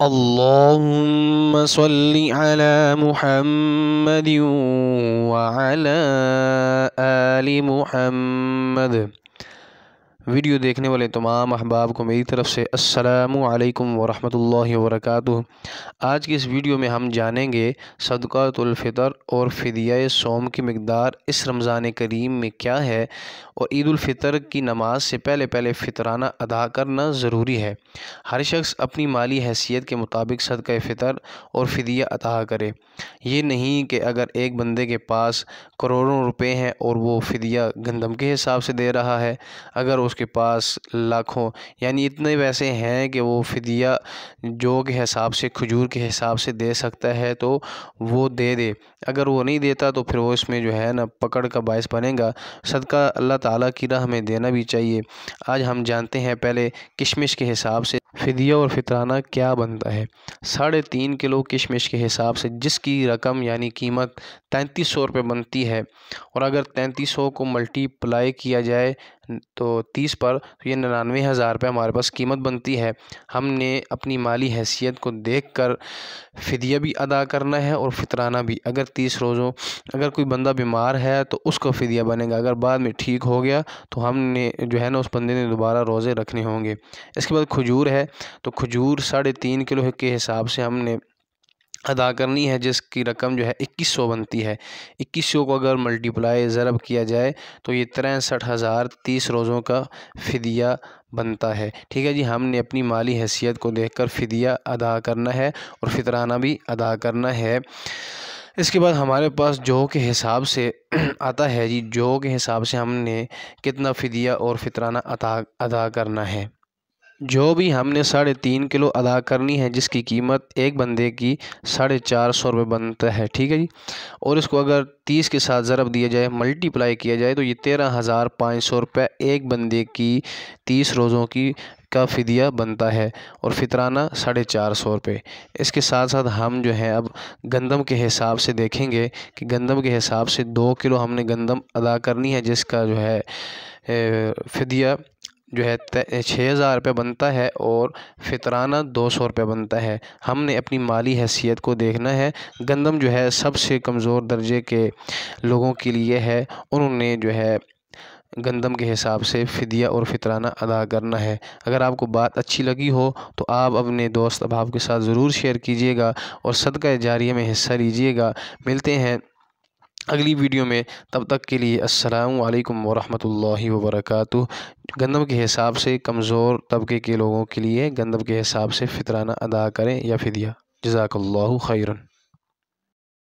اللهم صل على محمد وعلى آل محمد۔ ویڈیو دیکھنے والے تمام احباب کو میری طرف سے السلام علیکم ورحمۃ اللہ وبرکاتہ۔ آج کی اس ویڈیو میں ہم جانیں گے صدقۃ الفطر اور فدیہ صوم کی مقدار اس رمضان کریم میں کیا ہے، اور عید الفطر کی نماز سے پہلے فطرانہ ادا کرنا ضروری ہے۔ ہر شخص اپنی مالی حیثیت کے مطابق صدقہ فطر اور فدیہ ادا کرے۔ یہ نہیں کہ اگر ایک بندے کے پاس کروڑوں روپے ہیں اور وہ فدیہ گندم کے حساب سے دے رہا ہے، اگر اس کے پاس لاکھوں یعنی اتنے پیسے ہیں کہ وہ فدیہ جو کے حساب سے کھجور کے حساب سے دے سکتا ہے تو وہ دے دے، اگر وہ نہیں دیتا تو پھر وہ اس میں جو ہے نا پکڑ کا باعث بنے گا۔ صدقہ اللہ تعالیٰ کی راہ میں دینا بھی چاہیے۔ آج ہم جانتے ہیں پہلے کشمش کے حساب سے فدیہ اور فطرانہ کیا بنتا ہے۔ 3.5 کلو کشمش کے حساب سے جس کی رقم یعنی قیمت 3300 روپے بنتی ہے، اور اگر 3300 کو ملٹی کیا جائے تو 30 پر، تو یہ 99,000 روپے ہمارے پاس قیمت بنتی ہے۔ ہم نے اپنی مالی حیثیت کو دیکھ کر فدیہ بھی ادا کرنا ہے اور فطرانہ بھی۔ اگر 30 روزوں اگر کوئی بندہ بیمار ہے تو اس کو فدیہ بنے گا، اگر بعد میں ٹھیک ہو گیا تو ہم نے جو ہے نا اس بندے نے دوبارہ روزے رکھنے ہوں گے۔ اس کے بعد کھجور ہے، تو کھجور 3.5 کلو کے حساب سے ہم نے ادا کرنی ہے، جس کی رقم جو ہے 2100 بنتی ہے۔ 2100 کو اگر ضرب کیا جائے تو یہ 63,000 30 روزوں کا فدیہ بنتا ہے۔ ٹھیک ہے جی، ہم نے اپنی مالی حیثیت کو دیکھ کر فدیہ ادا کرنا ہے اور فطرانہ بھی ادا کرنا ہے۔ اس کے بعد ہمارے پاس جو کے حساب سے آتا ہے جی، جو کے حساب سے ہم نے کتنا فدیہ اور فطرانہ ادا کرنا ہے۔ جو بھی ہم نے 3.5 کلو ادا کرنی ہے، جس کی قیمت ایک بندے کی 450 روپے بنتا ہے۔ ٹھیک ہے جی، اور اس کو اگر 30 کے ساتھ ضرب دیا جائے ملٹیپلائی کیا جائے تو یہ 13,500 روپے ایک بندے کی 30 روزوں کا فدیہ بنتا ہے، اور فطرانہ 450 روپے۔ اس کے ساتھ ساتھ ہم جو ہے اب گندم کے حساب سے دیکھیں گے کہ گندم کے حساب سے 2 کلو ہم نے گندم ادا کرنی ہے، جس کا جو ہے فدیہ جو ہے 6,000 روپے بنتا ہے، اور فطرانہ 200 روپے بنتا ہے۔ ہم نے اپنی مالی حیثیت کو دیکھنا ہے۔ گندم جو ہے سب سے کمزور درجے کے لوگوں کے لیے ہے، انہوں نے جو ہے گندم کے حساب سے فدیہ اور فطرانہ ادا کرنا ہے۔ اگر آپ کو بات اچھی لگی ہو تو آپ اپنے دوست احباب کے ساتھ ضرور شیئر کیجیے گا اور صدقہ جاریہ میں حصہ لیجیے گا۔ ملتے ہیں اگلی ویڈیو میں، تب تک کے لیے السلام علیکم ورحمۃ اللہ وبرکاتہ۔ گندم کے حساب سے کمزور طبقے کے لوگوں کے لیے گندم کے حساب سے فطرانہ ادا کریں یا فدیہ۔ جزاک اللہ خیرن۔